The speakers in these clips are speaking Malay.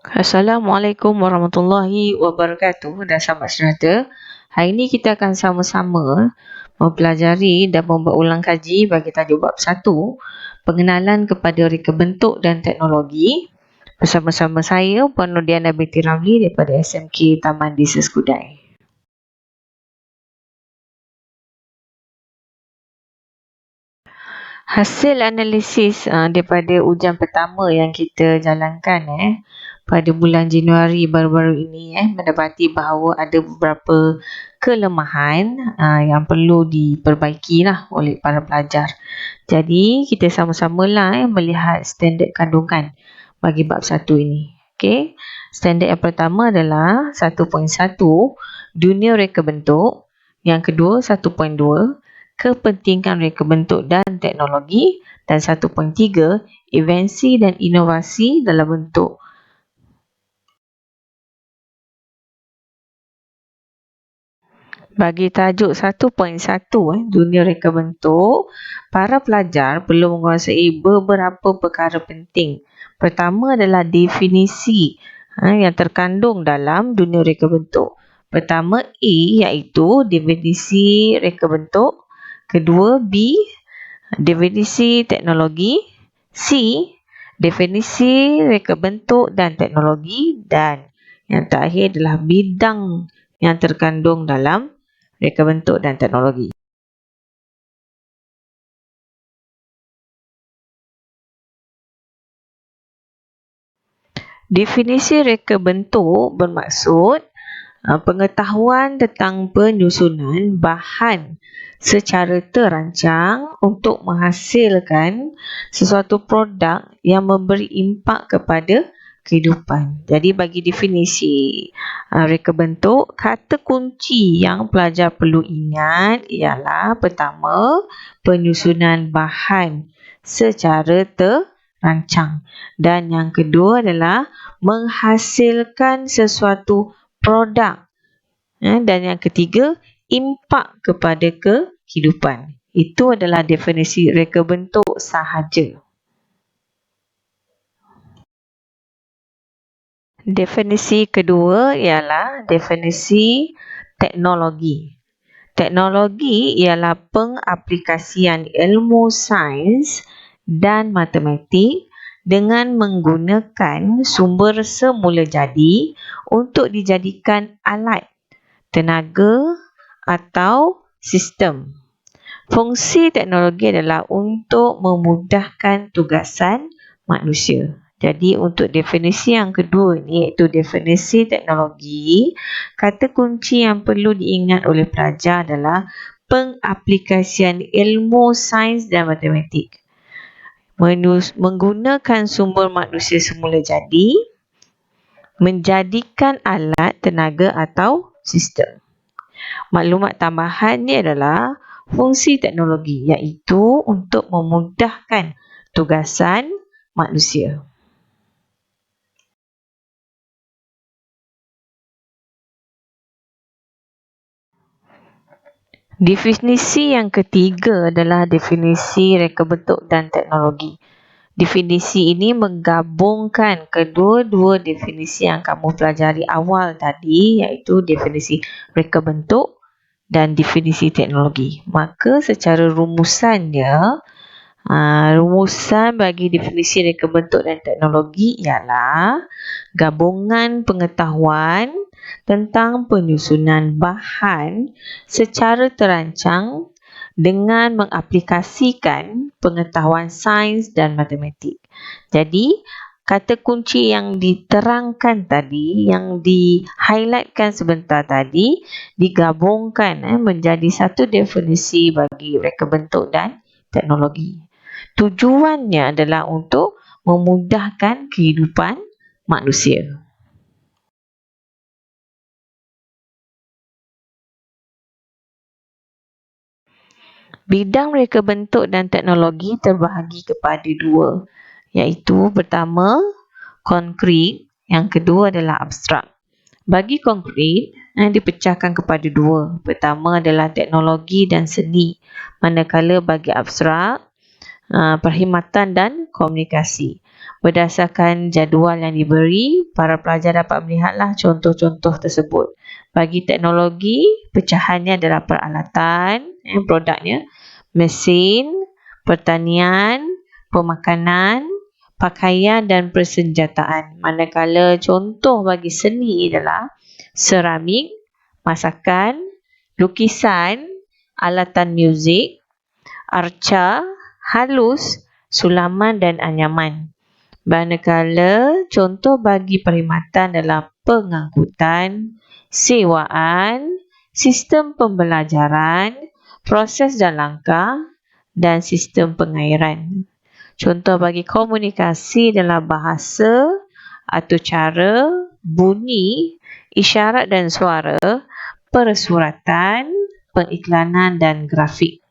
Assalamualaikum warahmatullahi wabarakatuh dan sahabat serata. Hari ini kita akan sama-sama mempelajari dan membuat ulang kaji bagi tajuk bab 1, pengenalan kepada reka bentuk dan teknologi, bersama-sama saya Puan Nurdiana binti Ramli daripada SMK Taman Desa Skudai. Hasil analisis daripada ujian pertama yang kita jalankan pada bulan Januari baru-baru ini mendapati bahawa ada beberapa kelemahan yang perlu diperbaiki oleh para pelajar. Jadi kita sama-samalah melihat standard kandungan bagi bab 1 ini. Okey. Standard yang pertama adalah 1.1 dunia reka bentuk, yang kedua 1.2 kepentingan reka bentuk dan teknologi, dan 1.3 invensi dan inovasi dalam bentuk. Bagi tajuk 1.1 dunia reka bentuk, para pelajar perlu menguasai beberapa perkara penting. Pertama adalah definisi yang terkandung dalam dunia reka bentuk. Pertama A iaitu definisi reka bentuk. Kedua B definisi teknologi. C definisi reka bentuk dan teknologi. Dan yang terakhir adalah bidang yang terkandung dalam reka bentuk dan teknologi. Definisi reka bentuk bermaksud pengetahuan tentang penyusunan bahan secara terancang untuk menghasilkan sesuatu produk yang memberi impak kepada kehidupan. Jadi bagi definisi reka bentuk, kata kunci yang pelajar perlu ingat ialah pertama, penyusunan bahan secara terancang, dan yang kedua adalah menghasilkan sesuatu produk, dan yang ketiga impak kepada kehidupan. Itu adalah definisi reka bentuk sahaja. Definisi kedua ialah definisi teknologi. Teknologi ialah pengaplikasian ilmu sains dan matematik dengan menggunakan sumber semula jadi untuk dijadikan alat, tenaga atau sistem. Fungsi teknologi adalah untuk memudahkan tugasan manusia. Jadi untuk definisi yang kedua ni, iaitu definisi teknologi, kata kunci yang perlu diingat oleh pelajar adalah pengaplikasian ilmu sains dan matematik. Menggunakan sumber manusia semula jadi, menjadikan alat, tenaga atau sistem. Maklumat tambahan ni adalah fungsi teknologi, iaitu untuk memudahkan tugasan manusia. Definisi yang ketiga adalah definisi reka bentuk dan teknologi. Definisi ini menggabungkan kedua-dua definisi yang kamu pelajari awal tadi, iaitu definisi reka bentuk dan definisi teknologi. Maka secara rumusannya, rumusan bagi definisi reka bentuk dan teknologi ialah gabungan pengetahuan tentang penyusunan bahan secara terancang dengan mengaplikasikan pengetahuan sains dan matematik. Jadi, kata kunci yang diterangkan tadi, yang di-highlightkan sebentar tadi, digabungkan menjadi satu definisi bagi reka bentuk dan teknologi. Tujuannya adalah untuk memudahkan kehidupan manusia. Bidang reka bentuk dan teknologi terbahagi kepada dua, iaitu pertama, konkret, yang kedua adalah abstrak. Bagi konkret, dipecahkan kepada dua. Pertama adalah teknologi dan seni. Manakala bagi abstrak, perkhidmatan dan komunikasi. Berdasarkan jadual yang diberi, para pelajar dapat melihatlah contoh-contoh tersebut. Bagi teknologi, pecahannya adalah peralatan, produknya, mesin, pertanian, pemakanan, pakaian dan persenjataan. Manakala contoh bagi seni adalah seramik, masakan, lukisan, alatan muzik, arca, halus, sulaman dan anyaman. Manakala contoh bagi perkhidmatan adalah pengangkutan, sewaan, sistem pembelajaran, proses dan langkah dan sistem pengairan. Contoh bagi komunikasi adalah bahasa, atur cara, bunyi, isyarat dan suara, persuratan, pengiklanan dan grafik.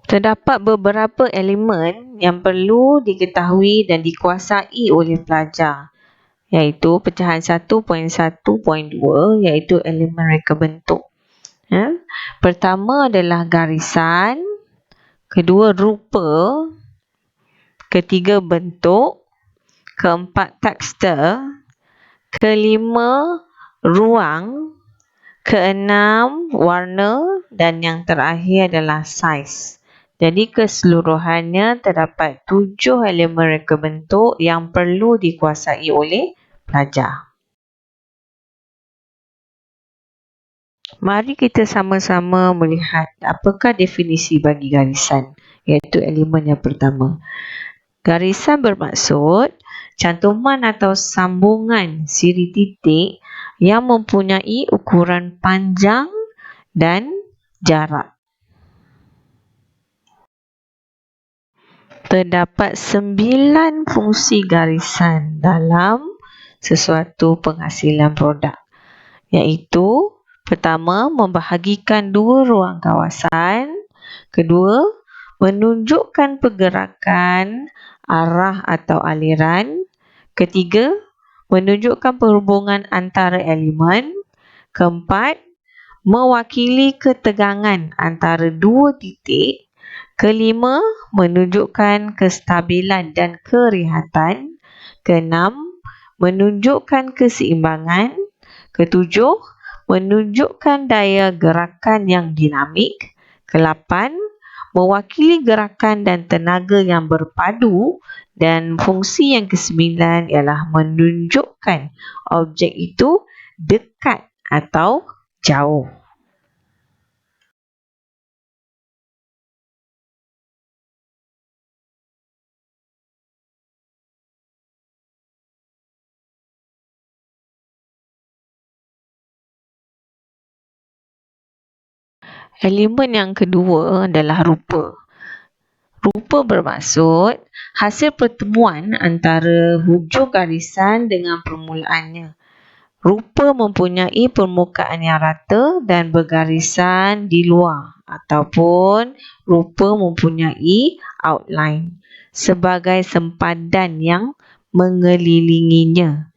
Terdapat beberapa elemen yang perlu diketahui dan dikuasai oleh pelajar, iaitu pecahan 1.1.2 iaitu elemen reka bentuk. Pertama adalah garisan, kedua rupa, ketiga bentuk, keempat tekstur, kelima ruang, keenam warna dan yang terakhir adalah saiz. Jadi keseluruhannya terdapat 7 elemen reka bentuk yang perlu dikuasai oleh pelajar. Mari kita sama-sama melihat apakah definisi bagi garisan, iaitu elemen yang pertama. Garisan bermaksud cantuman atau sambungan siri titik yang mempunyai ukuran panjang dan jarak. Terdapat 9 fungsi garisan dalam sesuatu penghasilan produk, iaitu pertama, membahagikan dua ruang kawasan, kedua, menunjukkan pergerakan, arah atau aliran, ketiga, menunjukkan perhubungan antara elemen, keempat, mewakili ketegangan antara dua titik, kelima, menunjukkan kestabilan dan kerehatan, keenam, menunjukkan keseimbangan, ketujuh, menunjukkan daya gerakan yang dinamik, ke-8 mewakili gerakan dan tenaga yang berpadu, dan fungsi yang ke-9 ialah menunjukkan objek itu dekat atau jauh. Elemen yang kedua adalah rupa. Rupa bermaksud hasil pertemuan antara hujung garisan dengan permulaannya. Rupa mempunyai permukaan yang rata dan bergarisan di luar, ataupun rupa mempunyai outline sebagai sempadan yang mengelilinginya.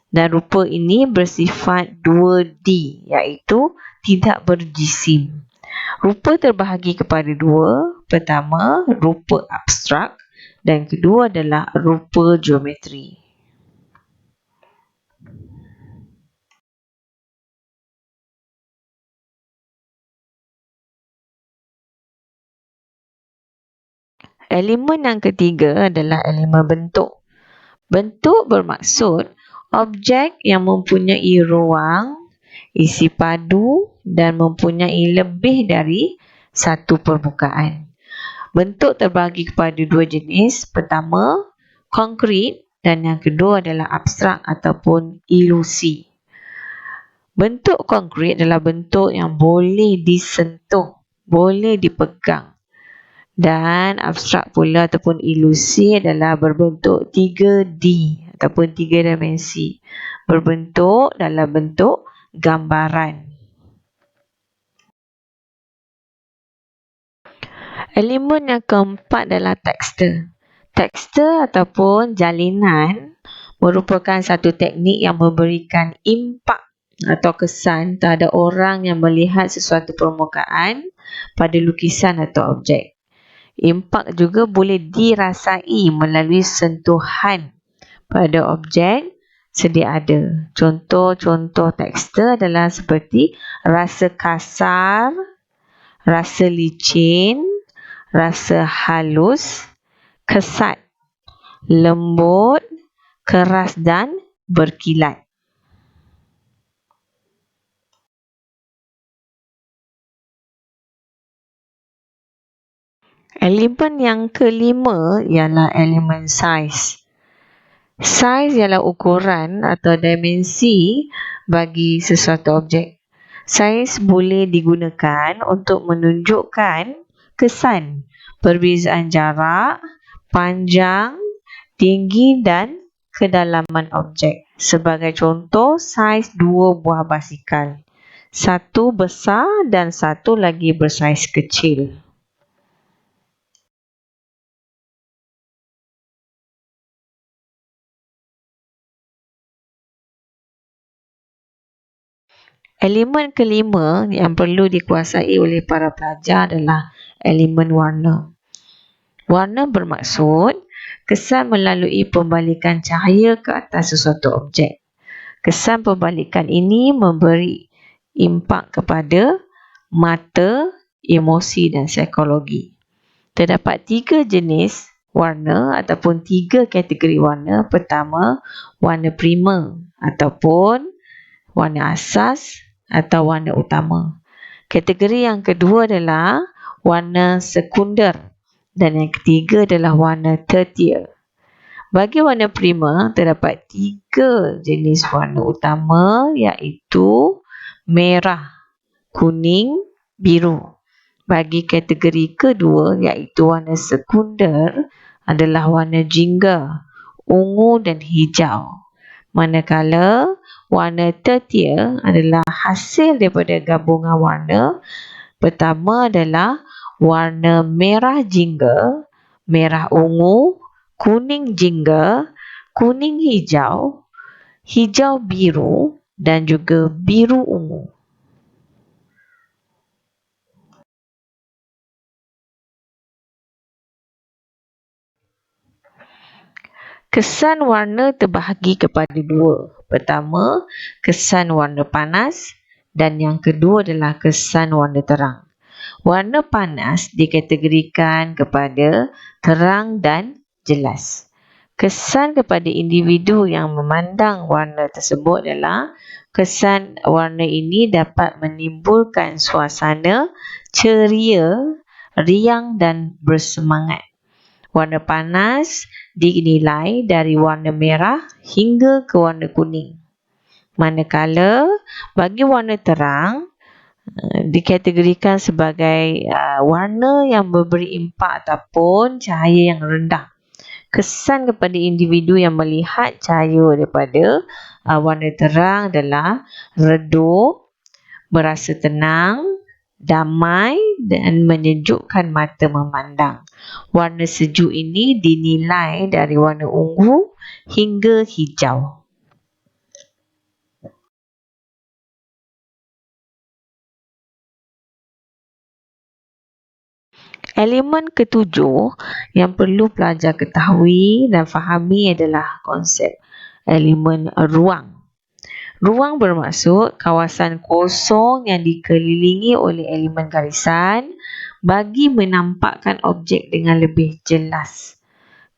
Dan rupa ini bersifat 2D, iaitu tidak berjisim. Rupa terbahagi kepada dua. Pertama, rupa abstrak dan kedua adalah rupa geometri. Elemen yang ketiga adalah elemen bentuk. Bentuk bermaksud objek yang mempunyai ruang, isi padu dan mempunyai lebih dari satu permukaan. Bentuk terbahagi kepada dua jenis. Pertama, konkret dan yang kedua adalah abstrak ataupun ilusi. Bentuk konkret adalah bentuk yang boleh disentuh, boleh dipegang. Dan abstrak pula ataupun ilusi adalah berbentuk 3D ataupun 3 dimensi. Berbentuk dalam bentuk gambaran. Elemen yang keempat adalah tekstur. Tekstur ataupun jalinan merupakan satu teknik yang memberikan impak atau kesan terhadap orang yang melihat sesuatu permukaan pada lukisan atau objek. Impak juga boleh dirasai melalui sentuhan pada objek sedia ada. Contoh-contoh tekstil adalah seperti rasa kasar, rasa licin, rasa halus, kesat, lembut, keras dan berkilat. Elemen yang kelima ialah elemen saiz. Saiz ialah ukuran atau dimensi bagi sesuatu objek. Saiz boleh digunakan untuk menunjukkan kesan, perbezaan jarak, panjang, tinggi dan kedalaman objek. Sebagai contoh, saiz 2 buah basikal. Satu besar dan satu lagi bersaiz kecil. Elemen kelima yang perlu dikuasai oleh para pelajar adalah elemen warna. Warna bermaksud kesan melalui pembalikan cahaya ke atas sesuatu objek. Kesan pembalikan ini memberi impak kepada mata, emosi dan psikologi. Terdapat 3 jenis warna ataupun 3 kategori warna. Pertama, warna primer ataupun warna asas atau warna utama. Kategori yang kedua adalah warna sekunder dan yang ketiga adalah warna tertier. Bagi warna primer terdapat 3 jenis warna utama iaitu merah, kuning, biru. Bagi kategori kedua iaitu warna sekunder adalah warna jingga, ungu dan hijau. Manakala warna tertier adalah hasil daripada gabungan warna. Pertama adalah warna merah jingga, merah ungu, kuning jingga, kuning hijau, hijau biru dan juga biru ungu. Kesan warna terbahagi kepada 2. Pertama, kesan warna panas dan yang kedua adalah kesan warna terang. Warna panas dikategorikan kepada terang dan jelas. Kesan kepada individu yang memandang warna tersebut adalah kesan warna ini dapat menimbulkan suasana ceria, riang dan bersemangat. Warna panas dinilai dari warna merah hingga ke warna kuning. Manakala bagi warna terang dikategorikan sebagai warna yang memberi impak ataupun cahaya yang rendah. Kesan kepada individu yang melihat cahaya daripada warna terang adalah redup, berasa tenang, damai dan menyejukkan mata memandang. Warna sejuk ini dinilai dari warna ungu hingga hijau. Elemen ketujuh yang perlu pelajar ketahui dan fahami adalah konsep elemen ruang. Ruang bermaksud kawasan kosong yang dikelilingi oleh elemen garisan bagi menampakkan objek dengan lebih jelas.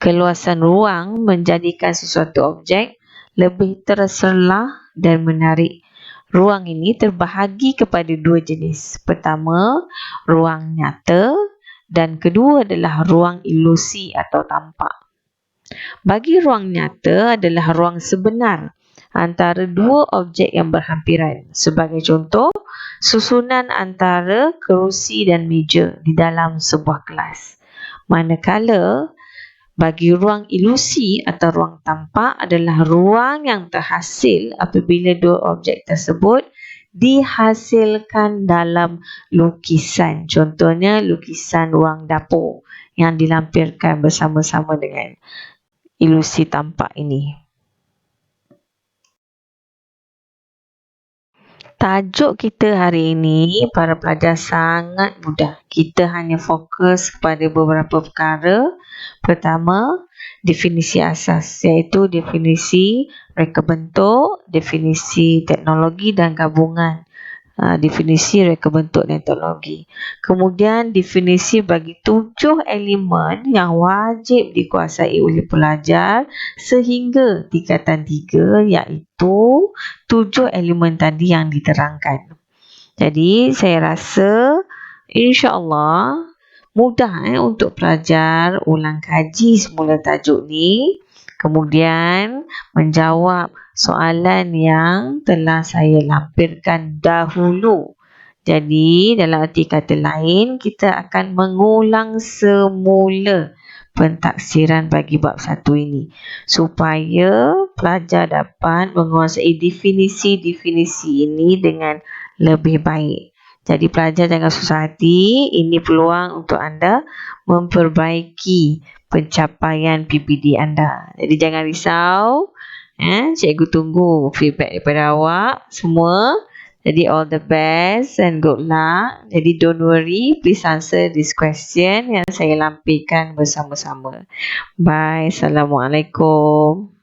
Keluasan ruang menjadikan sesuatu objek lebih terselah dan menarik. Ruang ini terbahagi kepada 2 jenis. Pertama, ruang nyata dan kedua adalah ruang ilusi atau tampak. Bagi ruang nyata adalah ruang sebenar antara 2 objek yang berhampiran. Sebagai contoh, susunan antara kerusi dan meja di dalam sebuah kelas. Manakala bagi ruang ilusi atau ruang tampak adalah ruang yang terhasil apabila 2 objek tersebut dihasilkan dalam lukisan. Contohnya lukisan ruang dapur yang dilampirkan bersama-sama dengan ilusi tampak ini. Tajuk kita hari ini, para pelajar, sangat mudah. Kita hanya fokus kepada beberapa perkara. Pertama, definisi asas, iaitu definisi reka bentuk, definisi teknologi dan gabungan. Definisi reka bentuk dan teknologi. Kemudian definisi bagi 7 elemen yang wajib dikuasai oleh pelajar sehingga tingkatan 3, iaitu 7 elemen tadi yang diterangkan. Jadi saya rasa insya-Allah mudah untuk pelajar ulang kaji semula tajuk ni, kemudian menjawab soalan yang telah saya lampirkan dahulu. Jadi dalam arti kata lain, kita akan mengulang semula pentaksiran bagi bab 1 ini supaya pelajar dapat menguasai definisi-definisi ini dengan lebih baik. Jadi pelajar jangan susah hati, ini peluang untuk anda memperbaiki pencapaian PPD anda. Jadi jangan risau, cikgu tunggu feedback daripada awak semua. Jadi all the best and good luck. Jadi don't worry, please answer this question yang saya lampirkan bersama-sama. Bye, Assalamualaikum.